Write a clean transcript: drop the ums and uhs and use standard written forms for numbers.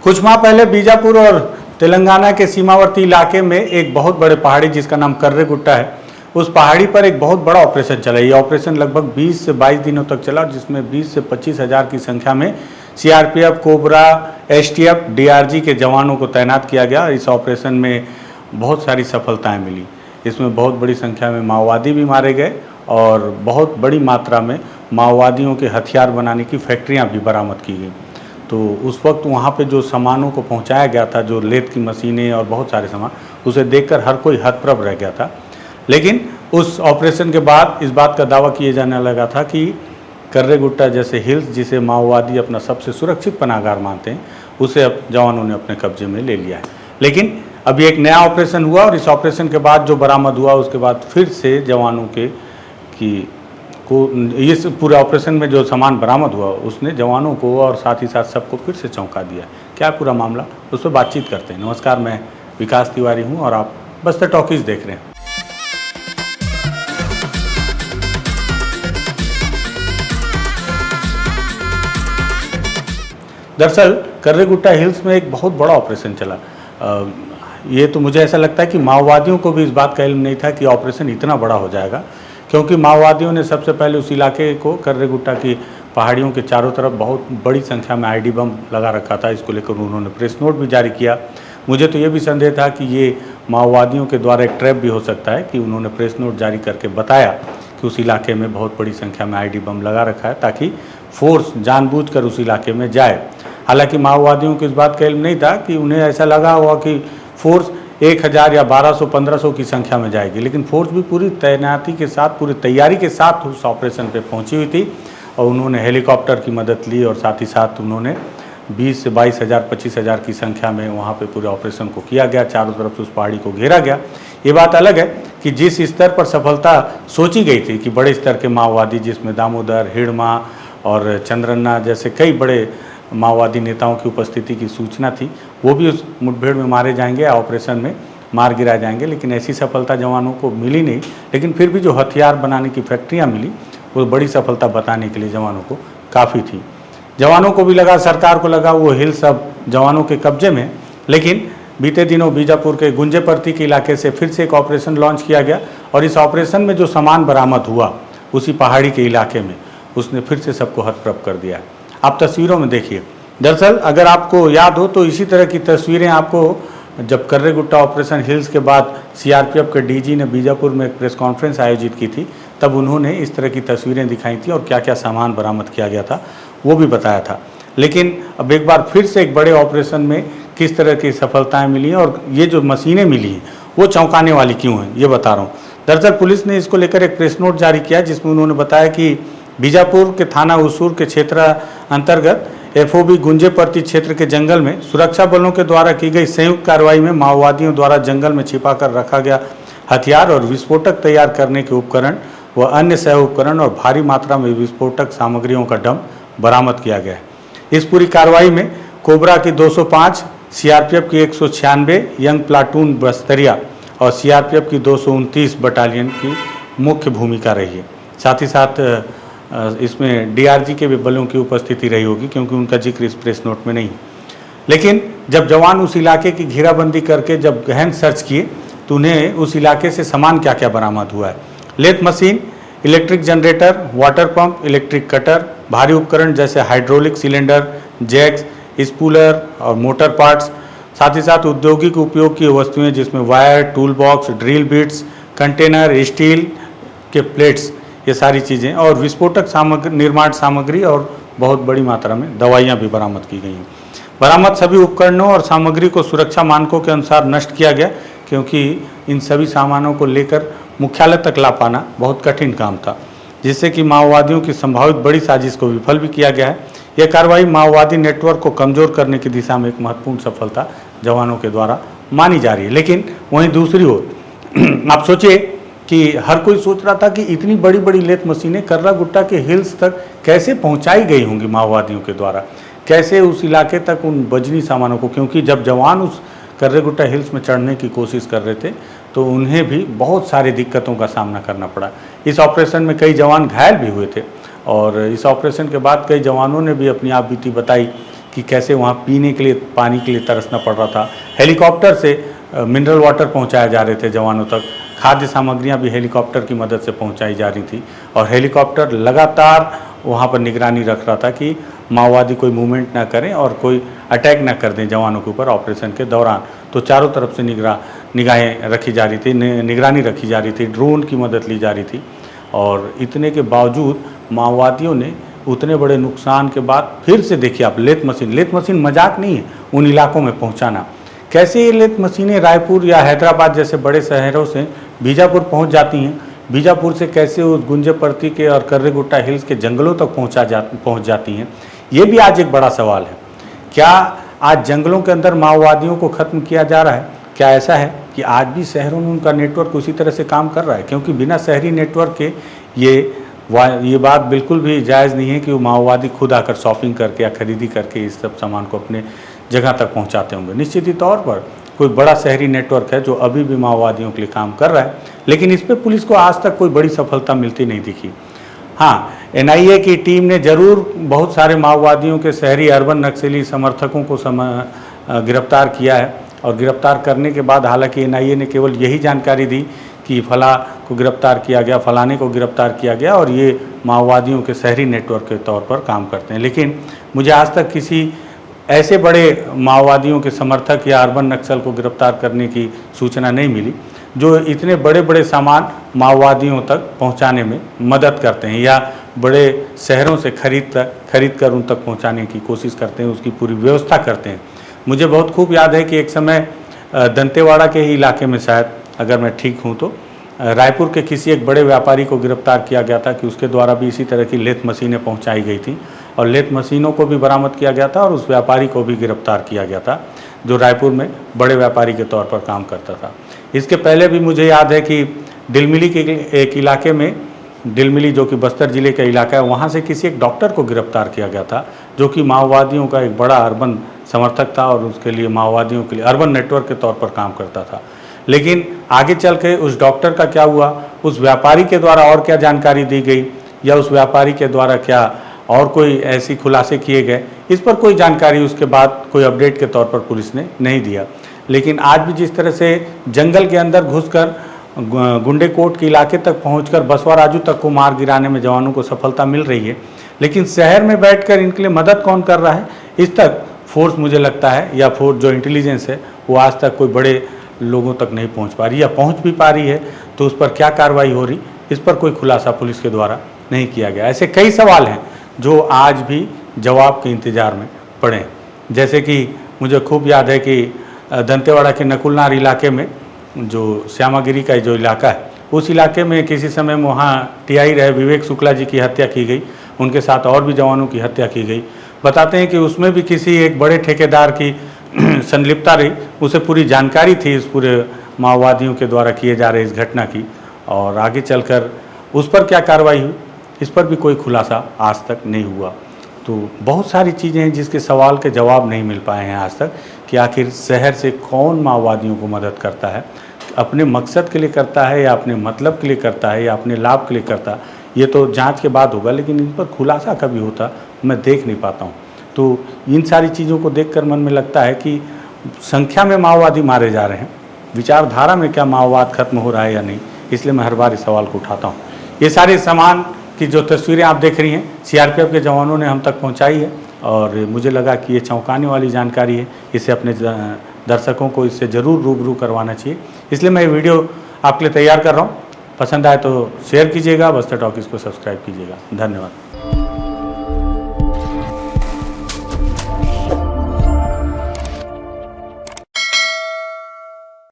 कुछ माह पहले बीजापुर और तेलंगाना के सीमावर्ती इलाके में एक बहुत बड़े पहाड़ी जिसका नाम कर्रेगुट्टा है, उस पहाड़ी पर एक बहुत बड़ा ऑपरेशन चला। ये ऑपरेशन लगभग 20 से 22 दिनों तक चला, जिसमें 20 से 25 हज़ार की संख्या में सीआरपीएफ, कोबरा, एसटीएफ, डीआरजी के जवानों को तैनात किया गया। इस ऑपरेशन में बहुत सारी सफलताएं मिली। इसमें बहुत बड़ी संख्या में माओवादी भी मारे गए और बहुत बड़ी मात्रा में माओवादियों के हथियार बनाने की फैक्ट्रियां भी बरामद की गई। तो उस वक्त वहाँ पे जो सामानों को पहुँचाया गया था, जो लेथ की मशीनें और बहुत सारे सामान, उसे देखकर हर कोई हतप्रभ रह गया था। लेकिन उस ऑपरेशन के बाद इस बात का दावा किया जाने लगा था कि कर्रेगुट्टा जैसे हिल्स, जिसे माओवादी अपना सबसे सुरक्षित पनाहगार मानते हैं, उसे अब जवानों ने अपने कब्जे में ले लिया है। लेकिन अभी एक नया ऑपरेशन हुआ और इस ऑपरेशन के बाद जो बरामद हुआ, उसके बाद फिर से जवानों को इस पूरे ऑपरेशन में जो सामान बरामद हुआ, उसने जवानों को और साथ ही साथ सबको फिर से चौंका दिया। क्या पूरा मामला, उस पर बातचीत करते हैं। नमस्कार, मैं विकास तिवारी हूँ और आप बस्तर टॉकीज देख रहे हैं। दरअसल कर्रेगुट्टा हिल्स में एक बहुत बड़ा ऑपरेशन चला। ये तो मुझे ऐसा लगता है कि माओवादियों को भी इस बात का इल्म नहीं था कि ऑपरेशन इतना बड़ा हो जाएगा, क्योंकि माओवादियों ने सबसे पहले उस इलाके को, कर्रेगुट्टा की पहाड़ियों के चारों तरफ बहुत बड़ी संख्या में आईडी बम लगा रखा था। इसको लेकर उन्होंने प्रेस नोट भी जारी किया। मुझे तो ये भी संदेह था कि ये माओवादियों के द्वारा एक ट्रैप भी हो सकता है कि उन्होंने प्रेस नोट जारी करके बताया कि उस इलाके में बहुत बड़ी संख्या में आईडी बम लगा रखा है, ताकि फोर्स जानबूझकर उस इलाके में जाए। हालांकि माओवादियों को इस बात का इल्म नहीं था कि उन्हें ऐसा लगा हुआ कि फोर्स 1000 या 1200-1500 की संख्या में जाएगी, लेकिन फोर्स भी पूरी तैनाती के साथ, पूरी तैयारी के साथ उस ऑपरेशन पे पहुंची हुई थी और उन्होंने हेलीकॉप्टर की मदद ली और साथ ही साथ उन्होंने 20 से 22 हज़ार, 25 हज़ार की संख्या में वहाँ पे पूरे ऑपरेशन को किया गया। चारों तरफ से उस पहाड़ी को घेरा गया। ये बात अलग है कि जिस स्तर पर सफलता सोची गई थी कि बड़े स्तर के माओवादी, जिसमें दामोदर, हिड़मा और चंद्रन्ना जैसे कई बड़े माओवादी नेताओं की उपस्थिति की सूचना थी, वो भी उस मुठभेड़ में मारे जाएंगे, ऑपरेशन में मार गिराए जाएंगे, लेकिन ऐसी सफलता जवानों को मिली नहीं। लेकिन फिर भी जो हथियार बनाने की फैक्ट्रियां मिली, वो बड़ी सफलता बताने के लिए जवानों को काफ़ी थी। जवानों को भी लगा, सरकार को लगा वो हिल्स अब जवानों के कब्जे में। लेकिन बीते दिनों बीजापुर के गुंजेपर्ती के इलाके से फिर से एक ऑपरेशन लॉन्च किया गया और इस ऑपरेशन में जो सामान बरामद हुआ उसी पहाड़ी के इलाके में, उसने फिर से सबको हतप्रभ कर दिया। आप तस्वीरों में देखिए। दरअसल अगर आपको याद हो तो इसी तरह की तस्वीरें आपको जब कर्रेगुट्टा ऑपरेशन हिल्स के बाद सीआरपीएफ के डीजी ने बीजापुर में एक प्रेस कॉन्फ्रेंस आयोजित की थी, तब उन्होंने इस तरह की तस्वीरें दिखाई थी और क्या क्या सामान बरामद किया गया था वो भी बताया था। लेकिन अब एक बार फिर से एक बड़े ऑपरेशन में किस तरह की सफलताएँ मिली हैं और ये जो मशीनें मिली हैं वो चौंकाने वाली क्यों हैं, ये बता रहा हूँ। दरअसल पुलिस ने इसको लेकर एक प्रेस नोट जारी किया, जिसमें उन्होंने बताया कि बीजापुर के थाना उसूर के क्षेत्र अंतर्गत एफओबी गुंजेपर्ती क्षेत्र के जंगल में सुरक्षा बलों के द्वारा की गई संयुक्त कार्रवाई में माओवादियों द्वारा जंगल में छिपाकर रखा गया हथियार और विस्फोटक तैयार करने के उपकरण व अन्य सह उपकरण और भारी मात्रा में विस्फोटक सामग्रियों का डंप बरामद किया गया है। इस पूरी कार्रवाई में कोबरा की 205, सीआरपीएफ की 196 यंग प्लाटून बस्तरिया और सीआरपीएफ की 229 बटालियन की मुख्य भूमिका रही है। साथ ही साथ इसमें डीआरजी के भी बलों की उपस्थिति रही होगी, क्योंकि उनका जिक्र इस प्रेस नोट में नहीं। लेकिन जब जवान उस इलाके की घेराबंदी करके जब गहन सर्च किए तो उन्हें उस इलाके से सामान क्या क्या बरामद हुआ है। Lathe machine, electric generator, water pump, electric cutter, भारी उपकरण जैसे हाइड्रोलिक सिलेंडर, जैक्स, स्पूलर और मोटर पार्ट्स, साथ ही साथ औद्योगिक उपयोग की वस्तुएँ जिसमें wire, tool box, drill bits, container, steel के प्लेट्स, ये सारी चीज़ें और विस्फोटक सामग्री, निर्माण सामग्री और बहुत बड़ी मात्रा में दवाइयाँ भी बरामद की गई हैं। बरामद सभी उपकरणों और सामग्री को सुरक्षा मानकों के अनुसार नष्ट किया गया, क्योंकि इन सभी सामानों को लेकर मुख्यालय तक ला पाना बहुत कठिन काम था, जिससे कि माओवादियों की संभावित बड़ी साजिश को विफल भी किया गया है। यह कार्रवाई माओवादी नेटवर्क को कमज़ोर करने की दिशा में एक महत्वपूर्ण सफलता जवानों के द्वारा मानी जा रही है। लेकिन वहीं दूसरी ओर आप सोचिए कि हर कोई सोच रहा था कि इतनी बड़ी बड़ी लेथ मशीनें कर्रागुट्टा के हिल्स तक कैसे पहुंचाई गई होंगी माओवादियों के द्वारा, कैसे उस इलाके तक उन वजनी सामानों को, क्योंकि जब जवान उस कर्रेगुट्टा हिल्स में चढ़ने की कोशिश कर रहे थे तो उन्हें भी बहुत सारी दिक्कतों का सामना करना पड़ा। इस ऑपरेशन में कई जवान घायल भी हुए थे और इस ऑपरेशन के बाद कई जवानों ने भी अपनी आप बीती बताई कि कैसे वहाँ पीने के लिए पानी के लिए तरसना पड़ रहा था। हेलीकॉप्टर से मिनरल वाटर पहुँचाए जा रहे थे जवानों तक, खाद्य सामग्रियाँ भी हेलीकॉप्टर की मदद से पहुँचाई जा रही थी और हेलीकॉप्टर लगातार वहाँ पर निगरानी रख रहा था कि माओवादी कोई मूवमेंट ना करें और कोई अटैक ना कर दें जवानों के ऊपर ऑपरेशन के दौरान। तो चारों तरफ से निगाहें रखी जा रही थी, निगरानी रखी जा रही थी, ड्रोन की मदद ली जा रही थी और इतने के बावजूद माओवादियों ने उतने बड़े नुकसान के बाद फिर से देखिए आप लेथ मशीन मजाक नहीं है उन इलाकों में पहुंचाना। कैसे ये लेथ मशीनें रायपुर या हैदराबाद जैसे बड़े शहरों से बीजापुर पहुंच जाती हैं, बीजापुर से कैसे उस गुंजेपर्ती के और कर्रेगुट्टा हिल्स के जंगलों तक पहुंच जाती हैं, ये भी आज एक बड़ा सवाल है। क्या आज जंगलों के अंदर माओवादियों को ख़त्म किया जा रहा है? क्या ऐसा है कि आज भी शहरों में उनका नेटवर्क उसी तरह से काम कर रहा है? क्योंकि बिना शहरी नेटवर्क के ये बात बिल्कुल भी जायज़ नहीं है कि वो माओवादी खुद आकर शॉपिंग करके या खरीदी करके इस सब सामान को अपने जगह तक पहुंचाते होंगे। निश्चित ही तौर पर कोई बड़ा शहरी नेटवर्क है जो अभी भी माओवादियों के लिए काम कर रहा है, लेकिन इस पर पुलिस को आज तक कोई बड़ी सफलता मिलती नहीं दिखी। हाँ, एनआईए की टीम ने ज़रूर बहुत सारे माओवादियों के शहरी अर्बन नक्सली समर्थकों को गिरफ्तार किया है और गिरफ्तार करने के बाद हालांकि एनआईए ने केवल यही जानकारी दी कि फला को गिरफ्तार किया गया, फलाने को गिरफ्तार किया गया और ये माओवादियों के शहरी नेटवर्क के तौर पर काम करते हैं। लेकिन मुझे आज तक किसी ऐसे बड़े माओवादियों के समर्थक या अर्बन नक्सल को गिरफ्तार करने की सूचना नहीं मिली जो इतने बड़े बड़े सामान माओवादियों तक पहुंचाने में मदद करते हैं या बड़े शहरों से खरीद कर उन तक पहुंचाने की कोशिश करते हैं, उसकी पूरी व्यवस्था करते हैं। मुझे बहुत खूब याद है कि एक समय दंतेवाड़ा के ही इलाके में शायद, अगर मैं ठीक हूँ तो, रायपुर के किसी एक बड़े व्यापारी को गिरफ्तार किया गया था कि उसके द्वारा भी इसी तरह की लेथ मशीनें पहुंचाई गई थी और लेथ मशीनों को भी बरामद किया गया था और उस व्यापारी को भी गिरफ्तार किया गया था जो रायपुर में बड़े व्यापारी के तौर पर काम करता था। इसके पहले भी मुझे याद है कि डिलमिली के एक इलाके में, डिलमिली जो कि बस्तर जिले का इलाका है, वहाँ से किसी एक डॉक्टर को गिरफ्तार किया गया था जो कि माओवादियों का एक बड़ा अर्बन समर्थक था और उसके लिए माओवादियों के लिए अर्बन नेटवर्क के तौर पर काम करता था। लेकिन आगे चल के उस डॉक्टर का क्या हुआ, उस व्यापारी के द्वारा और क्या जानकारी दी गई या उस व्यापारी के द्वारा क्या और कोई ऐसी खुलासे किए गए, इस पर कोई जानकारी उसके बाद कोई अपडेट के तौर पर पुलिस ने नहीं दिया। लेकिन आज भी जिस तरह से जंगल के अंदर घुसकर गुंडेकोट के इलाके तक पहुंचकर बसवा राजू तक को मार गिराने में जवानों को सफलता मिल रही है, लेकिन शहर में बैठकर इनके लिए मदद कौन कर रहा है, इस तक फोर्स मुझे लगता है या फोर्स जो इंटेलिजेंस है वो आज तक कोई बड़े लोगों तक नहीं पहुंच पा रही या पहुंच भी पा रही है तो उस पर क्या कार्रवाई हो रही, इस पर कोई खुलासा पुलिस के द्वारा नहीं किया गया। ऐसे कई सवाल हैं जो आज भी जवाब के इंतज़ार में पड़े हैं। जैसे कि मुझे खूब याद है कि दंतेवाड़ा के नकुलनार इलाके में जो श्यामागिरी का जो इलाका है, उस इलाके में किसी समय वहाँ टीआई रहे विवेक शुक्ला जी की हत्या की गई, उनके साथ और भी जवानों की हत्या की गई। बताते हैं कि उसमें भी किसी एक बड़े ठेकेदार की संलिप्तता रही, उसे पूरी जानकारी थी इस पूरे माओवादियों के द्वारा किए जा रहे इस घटना की और आगे चलकर उस पर क्या कार्रवाई हुई, इस पर भी कोई खुलासा आज तक नहीं हुआ। तो बहुत सारी चीज़ें हैं जिसके सवाल के जवाब नहीं मिल पाए हैं आज तक कि आखिर शहर से कौन माओवादियों को मदद करता है, अपने मकसद के लिए करता है या अपने मतलब के लिए करता है या अपने लाभ के लिए करता है, ये तो जांच के बाद होगा, लेकिन इन पर खुलासा कभी होता मैं देख नहीं पाता हूँ। तो इन सारी चीज़ों को देखकर मन में लगता है कि संख्या में माओवादी मारे जा रहे हैं, विचारधारा में क्या माओवाद खत्म हो रहा है या नहीं, इसलिए मैं हर बार इस सवाल को उठाता हूँ। ये सारे सामान की जो तस्वीरें आप देख रही हैं सीआरपीएफ के जवानों ने हम तक पहुँचाई है और मुझे लगा कि ये चौंकाने वाली जानकारी है, इसे अपने दर्शकों को इससे ज़रूर रूबरू करवाना चाहिए, इसलिए मैं ये वीडियो आपके लिए तैयार कर रहा हूँ। पसंद आए तो शेयर कीजिएगा, बस्तर टॉकीज़ को सब्सक्राइब कीजिएगा। धन्यवाद।